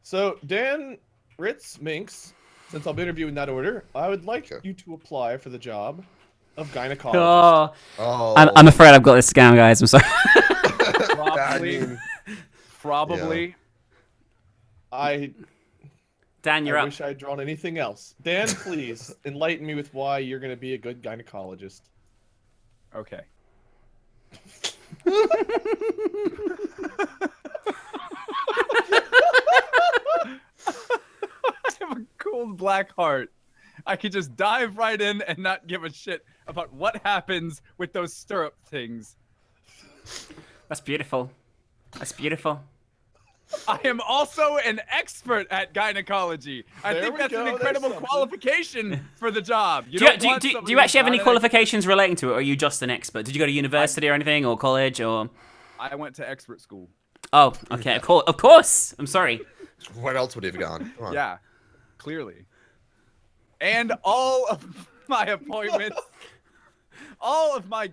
So, Dan Ritz Minx, since I'll be interviewing in that order, I would like you to apply for the job of gynecologist. Oh, Oh, I'm afraid I've got this scam, guys. I'm sorry. Probably. I Dan, you're up. wish I'd drawn anything else. Dan, please enlighten me with why you're going to be a good gynecologist. Okay. I have a cold black heart. I could just dive right in and not give a shit about what happens with those stirrup things. That's beautiful. That's beautiful. I am also an expert at gynecology. I There think we that's go, an there's incredible something. qualification for the job. Do you actually have any qualifications relating to it, or are you just an expert? Did you go to university or anything, or college, or? I went to expert school. Oh, okay. Of course. I'm sorry. Where else would he have gone? Come on. Yeah, clearly. And all of my appointments, all of my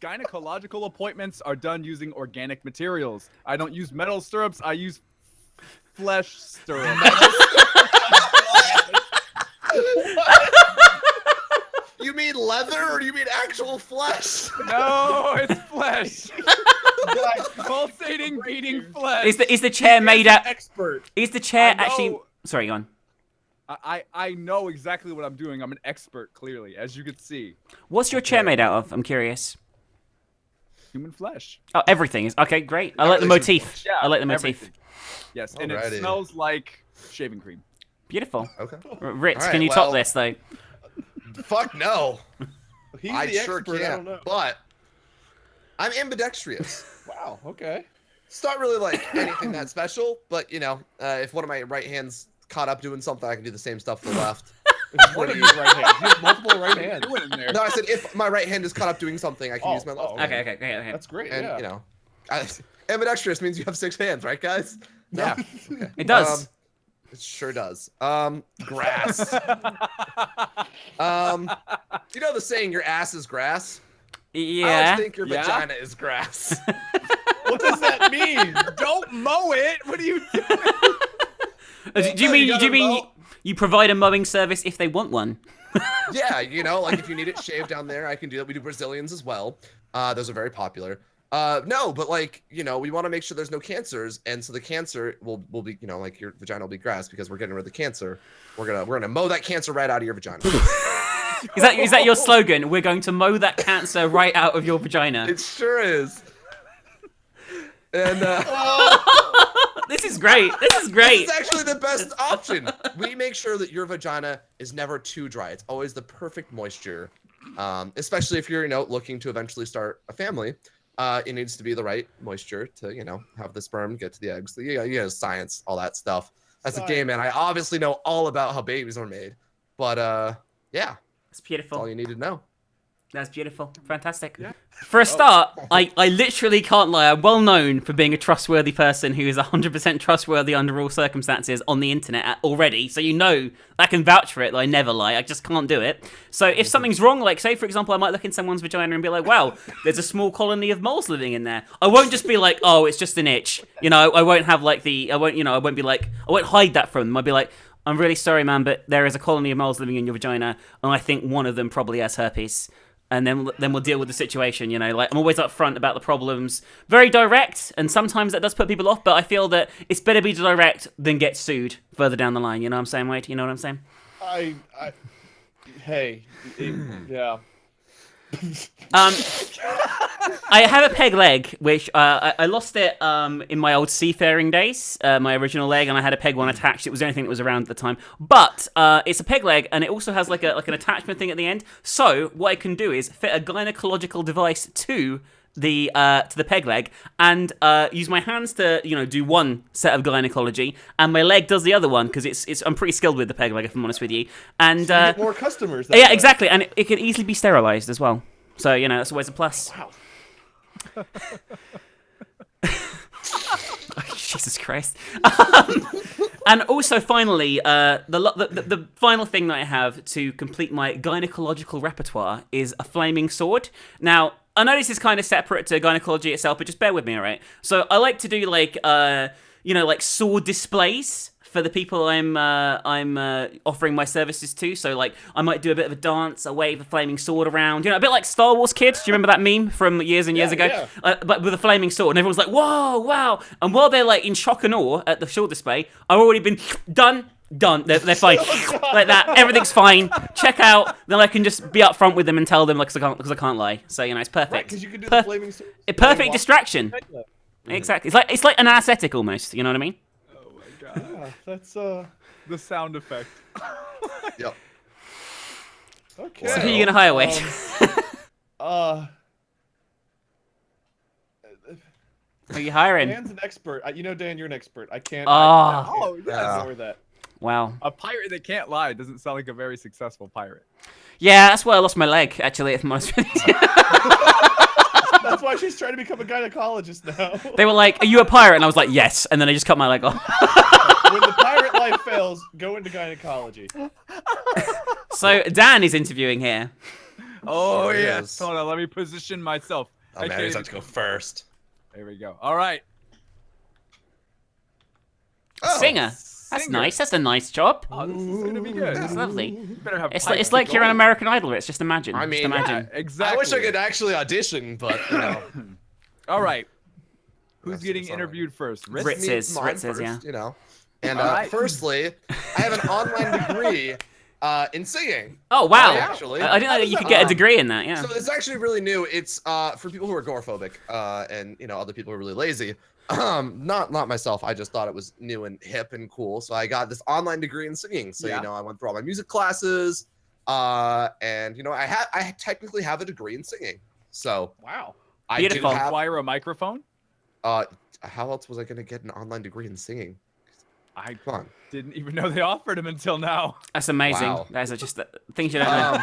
gynecological appointments are done using organic materials. I don't use metal stirrups. I use flesh stirrups. You mean leather or do you mean actual flesh? No, it's flesh. Pulsating, beating flesh. Is the chair made out? Expert. Is the chair I know- actually? Sorry, go on. I know exactly what I'm doing. I'm an expert, clearly, as you could see. What's your chair made out of? I'm curious. Human flesh. Oh, everything is okay. Great. I like the motif. Yeah, I like the motif. everything. Yes, and it Alrighty. smells like shaving cream. Beautiful. Okay. Ritz, All can right, you well- top this though? Fuck no. He's I the sure expert. I don't can't. know. But I'm ambidextrous. Wow. Okay. It's not really like anything that special, but you know, if one of my right hands caught up doing something, I can do the same stuff with the left. What are you right hand? You have multiple right hands. Doing in there. No, I said if my right hand is caught up doing something, I can Oh, use my left. oh, hand. Okay. That's great. And yeah. you know, ambidextrous means you have 6 hands, right, guys? No? Yeah. Okay. It does. It sure does. Grass. You know the saying, "Your ass is grass." I Yeah. always think your Yeah. vagina is grass. What does that mean? Don't mow it. What are you doing? Do you mean gotta mow. you provide a mowing service if they want one? Yeah, you know, like if you need it shaved down there, I can do that. We do Brazilians as well. Those are very popular. No, but like, you know, we want to make sure there's no cancers, and so the cancer will be, you know, like your vagina will be grass because we're getting rid of the cancer. We're gonna mow that cancer right out of your vagina. Is that your slogan? We're going to mow that cancer right out of your vagina. It sure is. And This is great. This is great. it's actually the best option. We make sure that your vagina is never too dry. It's always the perfect moisture, especially if you're, you know, looking to eventually start a family. It needs to be the right moisture to, you know, have the sperm get to the eggs. You know, science, all that stuff. As a gay man, I obviously know all about how babies are made. But yeah, It's that's beautiful. all you need to know. That's beautiful. Fantastic. For a start, I literally can't lie. I'm well known for being a trustworthy person who is 100% trustworthy under all circumstances on the internet already. So you know I can vouch for it that I never lie. I just can't do it. So if something's wrong, like say for example, I might look in someone's vagina and be like, wow, there's a small colony of moles living in there. I won't just be like, oh, it's just an itch. You know, I won't have like I won't hide that from them. I'll be like, I'm really sorry, man, but there is a colony of moles living in your vagina, and I think one of them probably has herpes. And then we'll deal with the situation, you know. Like, I'm always upfront about the problems. Very direct, and sometimes that does put people off, but I feel that it's better be direct than get sued further down the line. You know what I'm saying, Wade? You know what I'm saying? Hey, yeah. I have a peg leg, which I lost it in my old seafaring days, my original leg, and I had a peg one attached. It was the only thing that was around at the time. But it's a peg leg, and it also has like an attachment thing at the end. So what I can do is fit a gynecological device to the peg leg and use my hands to, you know, do one set of gynecology, and my leg does the other one because it's I'm pretty skilled with the peg leg, if I'm honest with you. And You get more customers. That yeah, way. exactly, and it can easily be sterilized as well. So, you know, that's always a plus. Wow. Jesus Christ. And also, finally, the final thing that I have to complete my gynecological repertoire is a flaming sword. Now, I know this is kind of separate to gynecology itself, but just bear with me, all right? So I like to do, like, like sword displays for the people I'm offering my services to. So like I might do a bit of a dance, a wave a flaming sword around, a bit like Star Wars Kid. Do you remember that meme from years and years ago? Yeah. But with a flaming sword, and everyone's like, "Whoa, wow!" And while they're like in shock and awe at the sword display, I've already been done. They're fine, like that. Everything's fine. Check out. Then I can just be upfront with them and tell them, like, because I can't lie. So it's perfect. Right, because you can do the flaming sword. A perfect distraction. Exactly. It's like an anesthetic almost. You know what I mean? Oh my god. Yeah, that's The sound effect. Yep. okay. So who are you gonna hire, Wade? Who are you hiring? Dan's an expert. Dan, you're an expert. I can't. Oh, I yes. ignore that. Wow. A pirate that can't lie doesn't sound like a very successful pirate. Yeah, that's why I lost my leg. Actually, if I'm honest with you. That's why she's trying to become a gynecologist now. They were like, "Are you a pirate?" And I was like, "Yes." And then I just cut my leg off. When the pirate life fails, go into gynecology. So Dan is interviewing here. Oh Sure yes. is. Hold on, let me position myself. Oh man, I just have to go first. There we go. All right. Oh, Singer. That's singer. nice. That's a nice job. Oh, this is gonna be good. That's lovely. You better have. It's like you're an American Idol. It's just imagine. I mean, just imagine. Yeah, exactly. I wish I could actually audition, but All right. Who's That's getting sorry. interviewed first? Ritz me- is, mine Ritz is, first, yeah. And Alright. firstly, I have an online degree in singing. Oh wow! Actually, I didn't know that you could get a degree in that. Yeah. So it's actually really new. It's for people who are agoraphobic and other people who are really lazy. Not myself. I just thought it was new and hip and cool. So I got this online degree in singing. So Yeah. I went through all my music classes, and I technically have a degree in singing. So Wow. I Beautiful. do have. Acquire a microphone. How else was I gonna get an online degree in singing? I Come on. didn't even know they offered them until now. That's amazing. Wow. Those are just things you don't know.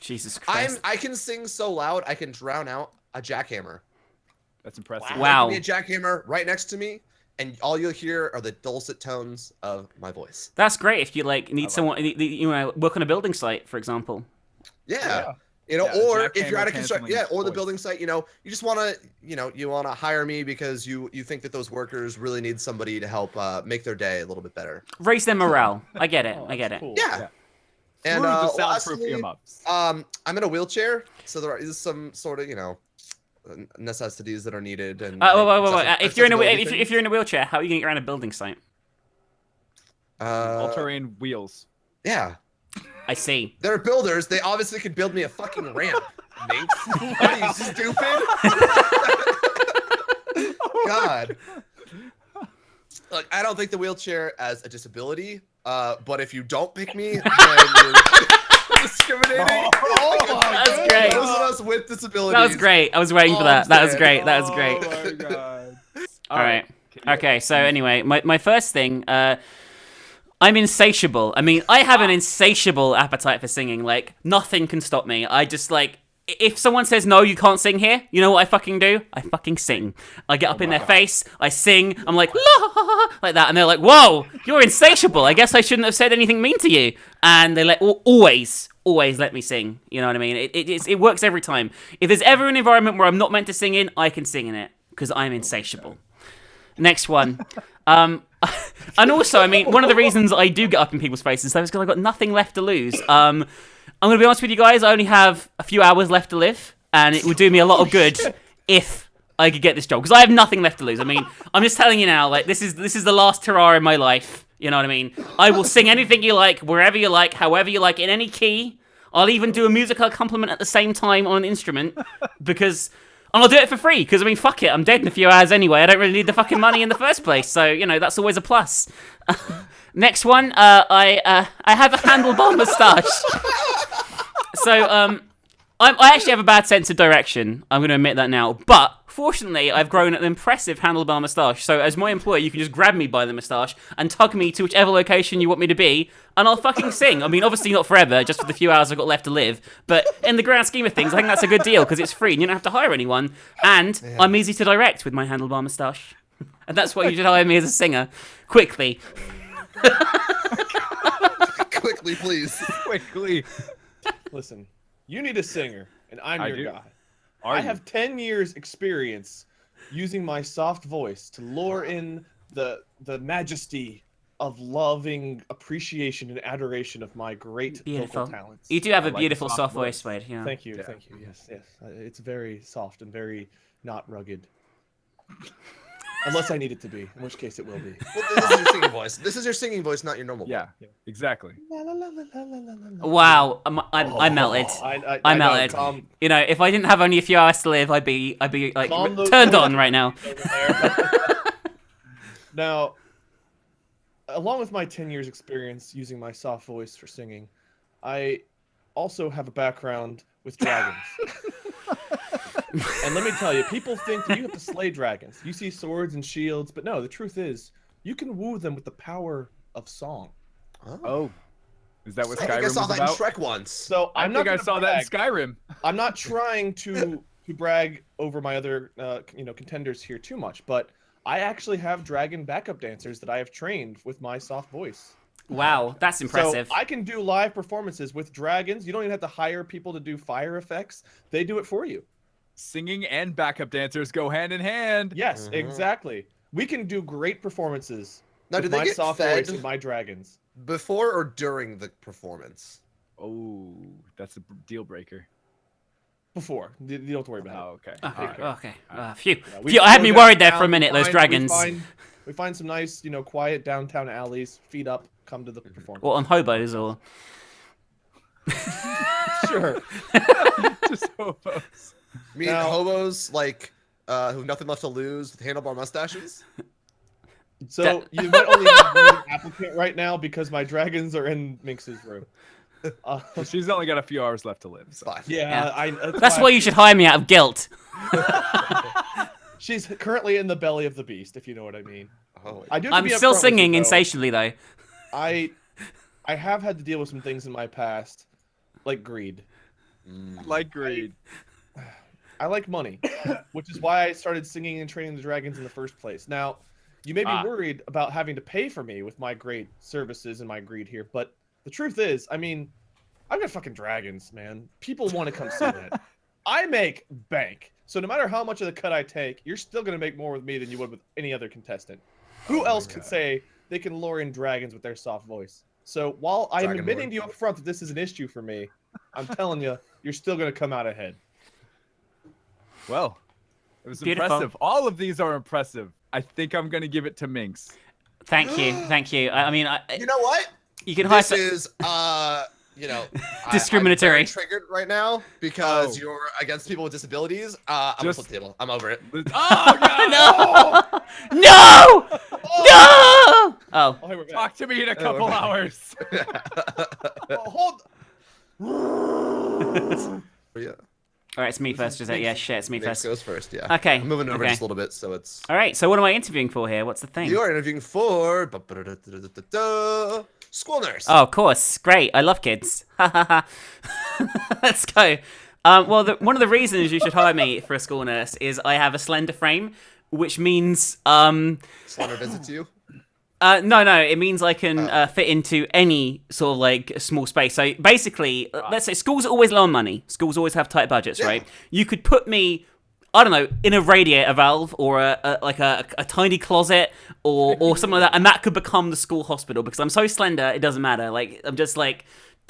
Jesus Christ. I can sing so loud I can drown out a jackhammer. That's impressive. Wow. Give me a jackhammer right next to me, and all you'll hear are the dulcet tones of my voice. That's great if you need someone, work on a building site, for example. Yeah. Yeah, Or if jackhammer you're at a canceling construction, or the voice. building site, you just want to, you want to hire me because you think that those workers really need somebody to help make their day a little bit better. Raise their morale. I get it. Oh, I get that's it. cool. Yeah. Yeah. And Through the soundproof lastly, earmuffs. I'm in a wheelchair, so there is some sort of, necessities that are needed. And Wait. If you're in accessibility if you're in a wheelchair, how are you gonna get around a building site? things. All-terrain wheels. Yeah. I see. They're builders. They obviously could build me a fucking ramp. Minx. Are you stupid? God. Look, I don't think the wheelchair as a disability. But if you don't pick me, then you're discriminating. That's great. Those of us with disabilities. That was great. I was waiting for that. That was great. That was great. Oh my god. All right. Okay. So anyway, my first thing. I'm insatiable. I mean, I have an insatiable appetite for singing. Like, nothing can stop me. I just, if someone says, no, you can't sing here, you know what I fucking do? I fucking sing. I get up in their face, I sing, I'm like, la, like that, and they're like, whoa, you're insatiable. I guess I shouldn't have said anything mean to you. And they always let me sing. You know what I mean? It works every time. If there's ever an environment where I'm not meant to sing in, I can sing in it, because I'm insatiable. Next one. And also, I mean, one of the reasons I do get up in people's faces is because I've got nothing left to lose. I'm going to be honest with you guys, I only have a few hours left to live, and it would do me a lot of good if I could get this job, because I have nothing left to lose. I mean, I'm just telling you now, this is the last hurrah in my life, you know what I mean? I will sing anything you like, wherever you like, however you like, in any key. I'll even do a musical accompaniment at the same time on an instrument, because... And I'll do it for free, because, I mean, fuck it, I'm dead in a few hours anyway. I don't really need the fucking money in the first place, so, that's always a plus. Next one, I have a handlebar moustache. So, I actually have a bad sense of direction, I'm going to admit that now, but fortunately, I've grown an impressive handlebar moustache, so as my employer, you can just grab me by the moustache and tug me to whichever location you want me to be, and I'll fucking sing. I mean, obviously not forever, just for the few hours I've got left to live, but in the grand scheme of things, I think that's a good deal, because it's free, and you don't have to hire anyone, and I'm easy to direct with my handlebar moustache. And that's why you should hire me as a singer. Quickly. Quickly, please. Quickly. Listen, you need a singer, and I'm I your do. guy. Are I you? have 10 years experience using my soft voice to lure in the majesty of loving appreciation and adoration of my great vocal talents. You do have a like beautiful soft soft voice. voice, Wade. Yeah. Thank you, Yeah. thank you. Yes, yes. It's very soft and very not rugged. Unless I need it to be, in which case it will be. Well, this is your singing voice. This is your singing voice, not your normal. Yeah, exactly. Wow, I melted. I know, melted. Tom, You know, if I didn't have only a few hours to live, I'd be like Calm those turned voices on right now. over there. Now, along with my 10 years experience using my soft voice for singing, I also have a background with dragons. And let me tell you, people think that you have to slay dragons. You see swords and shields, but no, the truth is, you can woo them with the power of song. Oh, is that what I Skyrim think I was saw that in about? Shrek once. So I I'm not think I gonna saw that in brag. Skyrim. I'm not trying to brag over my other contenders here too much, but I actually have dragon backup dancers that I have trained with my soft voice. Wow, that's impressive. So I can do live performances with dragons. You don't even have to hire people to do fire effects. They do it for you. Singing and backup dancers go hand in hand. Yes, exactly. We can do great performances Now, with do they my get soft fed voice and my dragons. before or during the performance? Oh, that's a deal breaker. Before. You don't have to worry about Oh, okay. Okay. Phew. it. We Phew. I had go me worried there for a downtown, minute. Those dragons. We find some nice, quiet downtown alleys, feet up, come to the performance. What, on hobos or? Sure. Just hobos. I mean, Now- hobos like who have nothing left to lose with handlebar mustaches. So you might only have one applicant right now because my dragons are in Minx's room. She's only got a few hours left to live. It's So. fine. Yeah, That's why you should hire me out of guilt. She's currently in the belly of the beast, if you know what I mean. Oh, I do. Have to I'm be still upfront with singing you, though. insatiably though. I have had to deal with some things in my past, like greed. Like greed. I like money, which is why I started singing and training the dragons in the first place. Now, you may be worried about having to pay for me with my great services and my greed here, but the truth is, I mean, I've got fucking dragons, man. People want to come see that. I make bank. So no matter how much of the cut I take, you're still going to make more with me than you would with any other contestant. Who else could say they can lure in dragons with their soft voice? So while I'm Dragon admitting Lord. to you up front that this is an issue for me, I'm telling you, you're still going to come out ahead. Well, it was Beautiful. impressive. All of these are impressive. I think I'm gonna give it to Minx. Thank you. I mean, You know what? you can hire. This is Discriminatory. I'm very triggered right now because you're against people with disabilities. I'm gonna flip the table. I'm over it. Oh God! No! No! No! Oh. Oh, hey, we're back. Talk to me in a couple hours. Oh, hold. Yeah. All right, it's me first, is it? Yeah, shit, it's me Minx first. goes first. Yeah. Okay, I'm moving over okay. just a little bit, so it's. All right, so what am I interviewing for here? What's the thing? You are interviewing for school nurse. Oh, of course. Great. I love kids. Let's go. Well, one of the reasons you should hire me for a school nurse is I have a slender frame, which means Slaughter visits you. no, it means I can fit into any sort of like small space. So basically, let's say schools are always low on money. Schools always have tight budgets, right? You could put me, I don't know, in a radiator valve or a tiny closet or something like that, and that could become the school hospital because I'm so slender. It doesn't matter. Like I'm just like.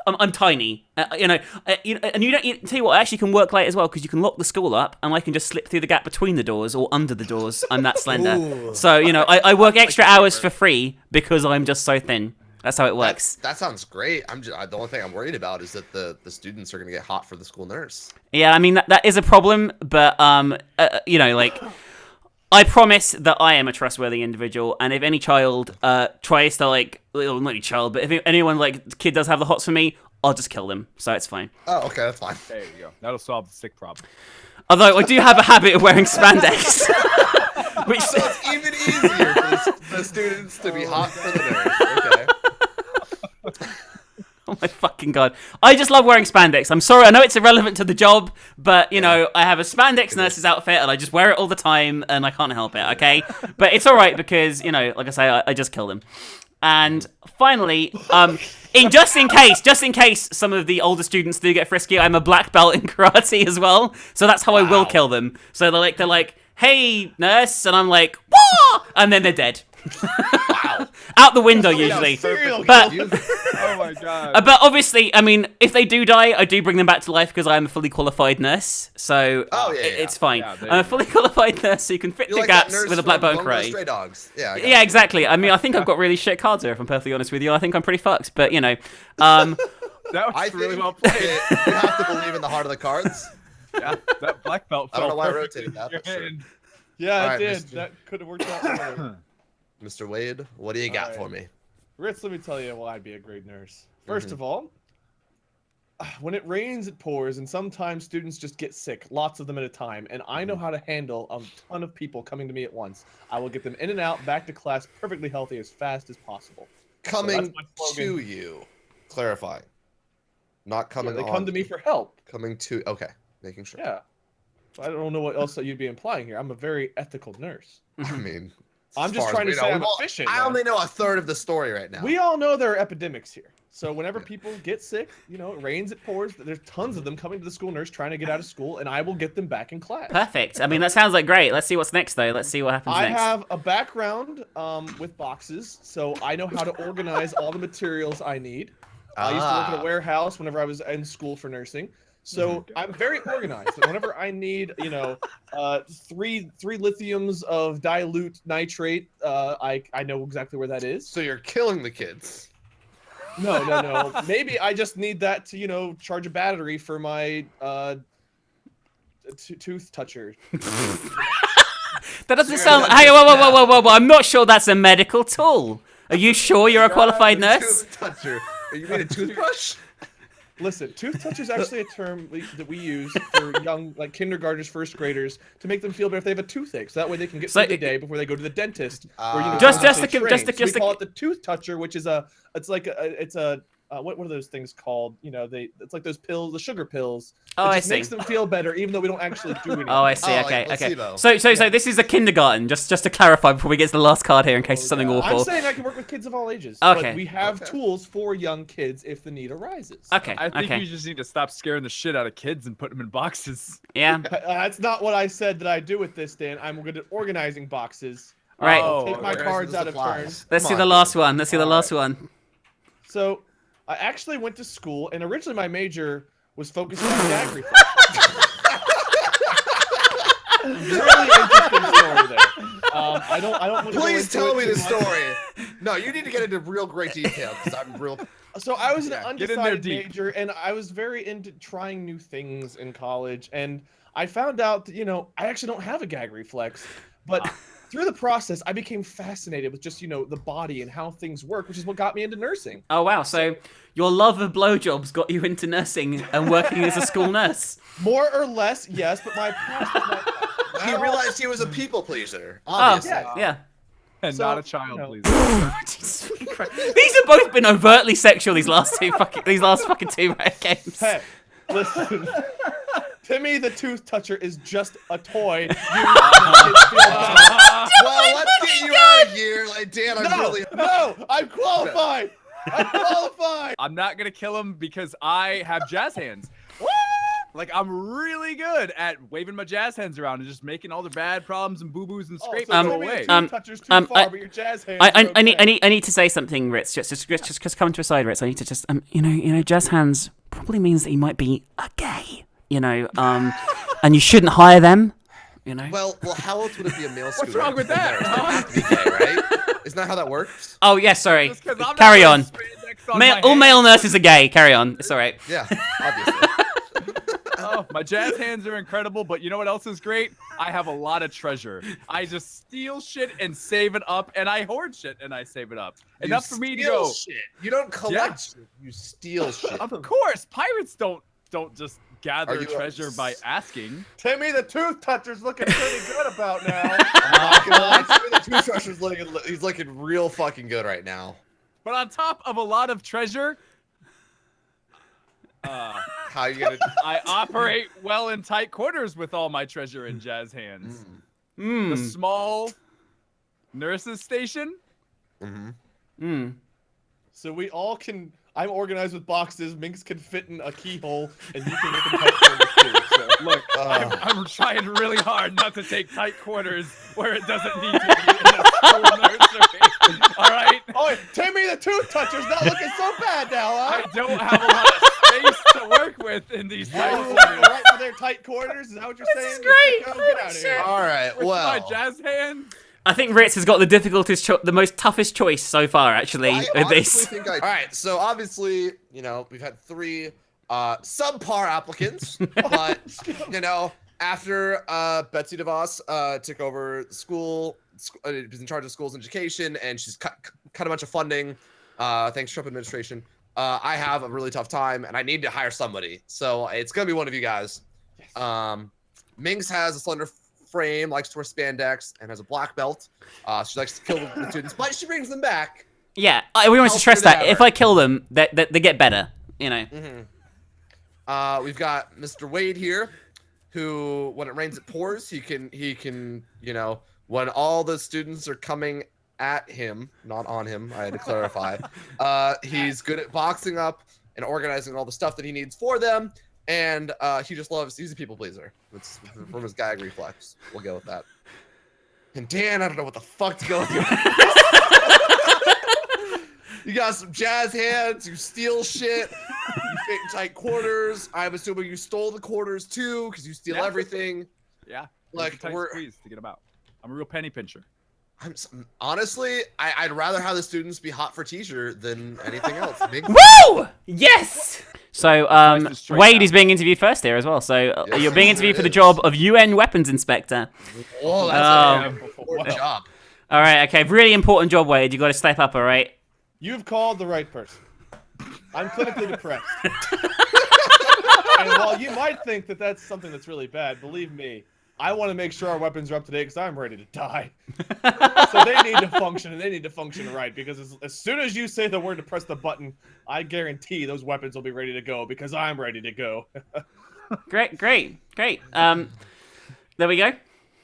I'm tiny, and you don't tell you what, it actually can work late as well because you can lock the school up and I can just slip through the gap between the doors or under the doors. I'm that slender, Ooh. so I work extra hours for free because I'm just so thin. That's how it works. That sounds great. The only thing I'm worried about is that the students are gonna get hot for the school nurse. Yeah, I mean that is a problem, but like. I promise that I am a trustworthy individual, and if any child tries to well, not any child, but if anyone kid does have the hots for me, I'll just kill them. So it's fine. Oh, okay, that's fine. There you go. That'll solve the sick problem. Although I do have a habit of wearing spandex, which So it's even easier for the students to be hot for the nurse. Okay. oh my fucking god, I just love wearing spandex. I'm sorry, I know it's irrelevant to the job, but you know I have a spandex nurse's outfit and I just wear it all the time, and I can't help it. Okay, but it's all right because like I say, I just kill them. And finally, just in case some of the older students do get frisky, I'm a black belt in karate as well, so that's how I will kill them. So they're like, hey nurse, and I'm like, wah, and then they're dead. Wow. Out the window Yeah, usually. serial But Oh my god. but obviously, I mean, if they do die, I do bring them back to life because I am a fully qualified nurse. So Oh, yeah, yeah. it's fine. Yeah, there I'm a you go. fully qualified nurse who can fit You're the like that gaps nurse with a black from belt Long Live karate. Stray Dogs. Yeah, I got Yeah, you. exactly. I mean, I think I've got really shit cards here, if I'm perfectly honest with you. I think I'm pretty fucked, but you know. That was I really think well played. that you have to believe in the heart of the cards. Yeah, that black belt. I don't know fell why I perfectly rotated that, in your but sure. hand. Yeah, All it right, did. Mr. That could have worked out better. Mr. Wade, what do you got All for right. me? Ritz, let me tell you why I'd be a great nurse. 1st Mhm. of all, when it rains, it pours, and sometimes students just get sick, lots of them at a time, and I know how to handle a ton of people coming to me at once. I will get them in and out, back to class, perfectly healthy as fast as possible. Coming my slogan. to you. Clarify. Not Yeah, coming they on. come to me for help. Coming to. Okay. Making sure. Yeah. I don't know what else that you'd be implying here. I'm a very ethical nurse. I mean. I'm as just far as trying to we say know, I'm well, efficient. I man. only know a third of the story right now. We all know there are epidemics here. So whenever people get sick, you know, it rains, it pours. There's tons of them coming to the school nurse trying to get out of school, and I will get them back in class. Perfect. I mean, that sounds like great. Let's see what's next, though. Let's see what happens I next. have a background with boxes, so I know how to organize all the materials I need. I used to work at a warehouse whenever I was in school for nursing. So I'm very organized. And whenever I need, you know, three lithiums of dilute nitrate, I know exactly where that is. So you're killing the kids. No. Maybe I just need that to, you know, charge a battery for my tooth toucher. That doesn't sound. Hey, whoa. I'm not sure that's a medical tool. Are you sure you're a qualified nurse? Tooth toucher. You mean a toothbrush? Listen, tooth toucher is actually a term that we use for young, like kindergartners, first graders, to make them feel better if they have a toothache. So that way they can get through the day before they go to the dentist. Or, you know, Just once to they con- train. just to- So we just to- call it the tooth toucher, which is what are those things called? You know, it's like those pills, the sugar pills. Oh, It I just see. makes them feel better, even though we don't actually do anything. Oh, I see. Oh, Okay, like okay. placebo. So this is a kindergarten. Just to clarify before we get to the last card here, in case it's something I'm awful. saying I can work with kids of all ages. Okay. But we have tools for young kids if the need arises. Okay. I think Okay. you just need to stop scaring the shit out of kids and put them in boxes. Yeah. That's not what I said that I do with this, Dan. I'm good at organizing boxes. Right. I'll take my Organizing cards the out of turn. supplies. Let's Come see on, the dude. last one. Let's see the All last right. one. So, I actually went to school, and originally my major was focused on gag reflex. Really interesting story there. I don't want to go Please into tell it me too the much. story. No, you need to get into real great detail because I'm real. So I was an Yeah, get in there undecided deep. major, and I was very into trying new things in college. And I found out that, you know, I actually don't have a gag reflex. But through the process, I became fascinated with just, you know, the body and how things work, which is what got me into nursing. Oh wow. So your love of blowjobs got you into nursing and working as a school nurse. More or less, yes, but my past was not. He realized he was a people pleaser. Oh Obviously. yeah. And So, not a child, you know. please. Jesus Christ. These have both been overtly sexual. These last fucking two games. Hey, listen. To me, the tooth toucher is just a toy. Used to make kids feel better. Well, let's get you out of here. Like, Dan, I'm really. No, I'm qualified. I'm qualified. I'm not gonna kill him because I have jazz hands. Like, I'm really good at waving my jazz hands around and just making all the bad problems and booboos and scrapes so go maybe away. the tooth toucher's too far, but your jazz hands are I need okay. I need to say something, Ritz. Just come to a side, Ritz. I need to just you know, jazz hands probably means that you might be a gay. You know, and you shouldn't hire them. You know. Well, how else would it be a male student? wrong with that? They have to be gay, right? Isn't that how that works? Oh yeah, sorry. Just 'cause I'm not Carry wearing on. spandex on my All hands. male nurses are gay. Carry on. It's all right. Yeah, obviously. Oh, my jazz hands are incredible, but you know what else is great? I have a lot of treasure. I just steal shit and save it up, and I hoard shit and I save it up. Enough for me to steal go. Shit. You don't collect shit. You steal shit. Of course, pirates don't just Are gather you a- treasure by asking. Timmy, the tooth toucher's looking pretty good about now. I'm not gonna lie to you, the toothbrusher's he's looking real fucking good right now. But on top of a lot of treasure, How you gonna? I operate well in tight quarters with all my treasure in jazz hands. The small nurses station. So we all can. I'm organized with boxes. Minx can fit in a keyhole, and you can make them tight quarters too. So Look, I'm trying really hard not to take tight quarters where it doesn't need to be in a school nursery. All right. Oh, Timmy the Tooth Toucher's not looking so bad now, I huh? don't have a lot of space to work with in these tight Oh, quarters. right for their tight quarters? Is that what you're saying? is great. Sicko? Holy Get out of shit. here. All right. With my Well, jazz hand. I think Ritz has got the the most toughest choice so far, actually, I with honestly this. think all right. So obviously, we've had 3 subpar applicants, but after Betsy DeVos took over school, was in charge of schools and education, and she's cut a bunch of funding. Thanks Trump administration. I have a really tough time, and I need to hire somebody. So it's gonna be one of you guys. Yes. Minx has a slender frame, likes to wear spandex, and has a black belt. She likes to kill the students, but she brings them back. Yeah, we want to stress that. If I kill them, they get better, Mm-hmm. We've got Mr. Wade here, who, when it rains, it pours. He can, when all the students are coming at him, not on him, I had to clarify. He's good at boxing up and organizing all the stuff that he needs for them. And he's a people pleaser. It's from his gag reflex. We'll go with that. And Dan, I don't know what the fuck to go with you. You got some jazz hands, you steal shit, you fit in tight quarters. I'm assuming you stole the quarters too, because you steal everything. Yeah. Like, we're squeeze to get them out. I'm a real penny pincher. Honestly, I'd rather have the students be hot for teacher than anything else. Woo! Yes! So, Wade out. is being interviewed first here as well. So, Yes, you're being interviewed for the job of UN weapons inspector. Oh, that's an important job. All right, okay. Really important job, Wade. You got to step up, all right? You've called the right person. I'm clinically depressed. And while you might think that that's something that's really bad, believe me, I want to make sure our weapons are up to date because I'm ready to die. So they need to function, and they need to function right, because as soon as you say the word to press the button, I guarantee those weapons will be ready to go because I'm ready to go. Great. There we go.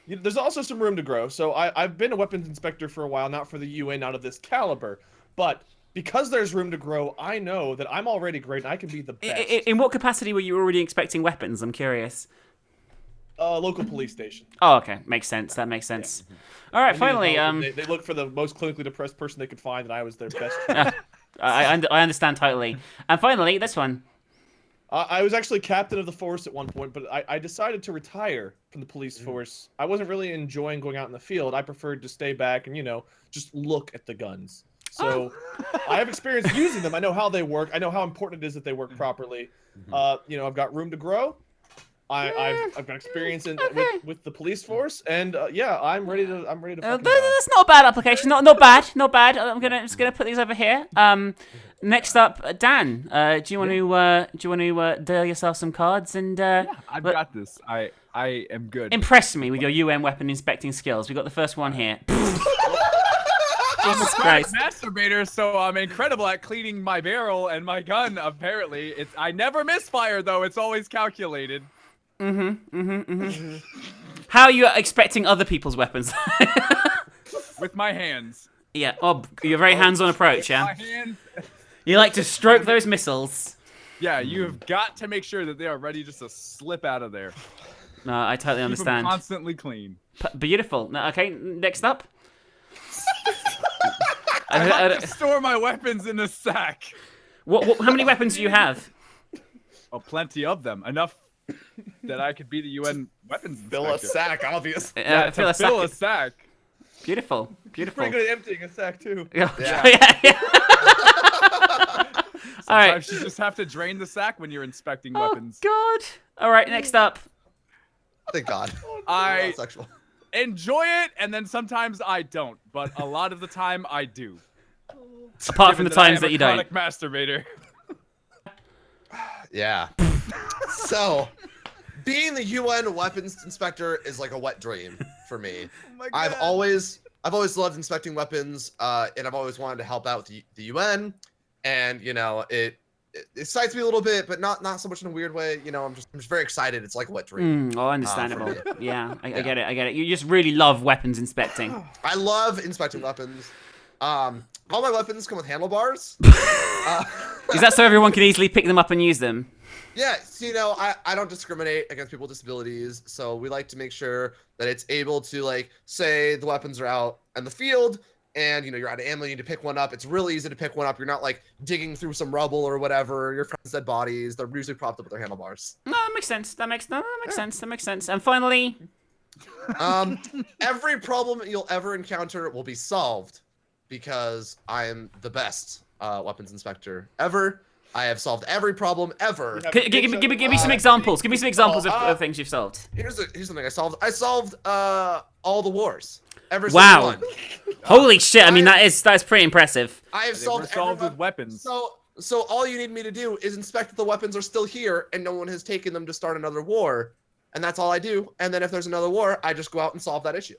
There's also some room to grow. So I've been a weapons inspector for a while, not for the UN, not of this caliber. But because there's room to grow, I know that I'm already great and I can be the best. In what capacity were you already expecting weapons? I'm curious. Local police station. Oh, okay. Makes sense. That makes sense. Yeah. All right, finally. They look for the most clinically depressed person they could find, and I was their best friend. I understand totally. And finally, this one. I was actually captain of the force at one point, but I decided to retire from the police force. I wasn't really enjoying going out in the field. I preferred to stay back and, just look at the guns. So I have experience using them. I know how they work. I know how important it is that they work properly. I've got room to grow. I've got experience with the police force, and I'm ready to. That's not a bad application. Not bad. I'm just gonna put these over here. Next up, Dan. Do you want to deal yourself some cards and? I've got this. I am good. Impress me with your UN weapon inspecting skills. We got the first one here. I'm a chronic masturbator, so I'm incredible at cleaning my barrel and my gun. Apparently, I never misfire though. It's always calculated. How are you expecting other people's weapons? With my hands. Yeah. Oh, you're a very hands-on approach. Yeah. My hands. You like to stroke those missiles. Yeah, you've got to make sure that they are ready just to slip out of there. No, I totally understand. Keep them constantly clean. Beautiful. No, okay, next up. I like to store my weapons in a sack. How many weapons do you have? Oh, Plenty of them. Enough that I could be the UN weapons inspector. Fill a sack, obvious. Fill a sack. Beautiful. Pretty good at emptying a sack too. Yeah. Sometimes All right. you just have to drain the sack when you're inspecting weapons. Oh God. All right. Next up. Thank God. I sexual. Enjoy it, and then sometimes I don't. But a lot of the time, I do. Apart from the times that you don't. Chronic masturbator. Yeah. So, being the UN weapons inspector is like a wet dream for me. Oh my God. I've always loved inspecting weapons, and I've always wanted to help out with the UN. And it excites me a little bit, but not so much in a weird way. I'm just very excited. It's like a wet dream. Understandable. Yeah, I get it. You just really love weapons inspecting. I love inspecting weapons. All my weapons come with handlebars. Is that so everyone can easily pick them up and use them? Yeah, so, I don't discriminate against people with disabilities, so we like to make sure that it's able to, say the weapons are out in the field, and you're out of ammo, you need to pick one up. It's really easy to pick one up. You're not like digging through some rubble or whatever. Your friends' dead bodies. They're usually propped up with their handlebars. No, that makes sense. That makes sense. That makes sense. And finally, every problem you'll ever encounter will be solved because I am the best weapons inspector ever. I have solved every problem ever. Give me some examples. Give me some examples of things you've solved. Here's something I solved. I solved all the wars. Every Wow. single one. Holy shit! I mean, that's pretty impressive. I have They were solved with weapons. So all you need me to do is inspect that the weapons are still here and no one has taken them to start another war, and that's all I do. And then if there's another war, I just go out and solve that issue.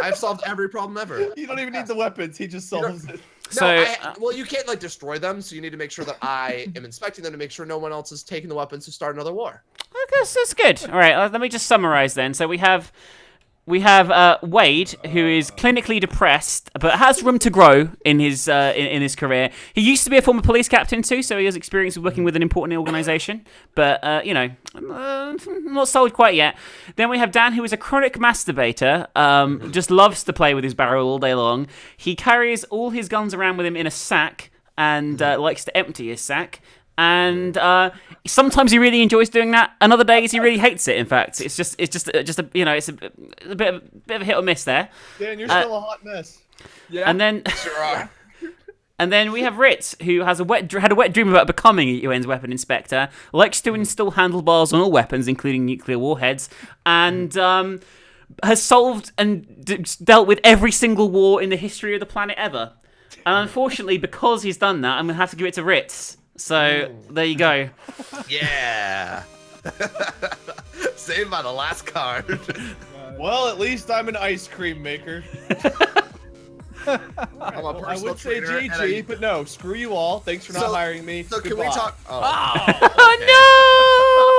I've solved every problem ever. You don't even need the weapons. He just solves it. So, well, you can't like destroy them, so you need to make sure that I am inspecting them to make sure no one else is taking the weapons to start another war. okay, that's good. All right, let me just summarize then. So we have Wade, who is clinically depressed, but has room to grow in his career. He used to be a former police captain too, so he has experience with working with an important organisation. But not sold quite yet. Then we have Dan, who is a chronic masturbator, just loves to play with his barrel all day long. He carries all his guns around with him in a sack and likes to empty his sack. And sometimes he really enjoys doing that, and other days he really hates it. In fact, it's just a it's a bit of a hit or miss there. Dan, you're still a hot mess. Yeah. And then Sure are. and then we have Ritz, who has had a wet dream about becoming a UN's weapon inspector, likes to install handlebars on all weapons, including nuclear warheads, and has solved and dealt with every single war in the history of the planet ever. And unfortunately, because he's done that, I'm gonna have to give it to Ritz. So, there you go. Yeah. Saved by the last card. Well, at least I'm an ice cream maker. I'm a I personal would say trainer, and GG, but no, screw you all. Thanks for not hiring me. So can Goodbye. we talk? Oh no!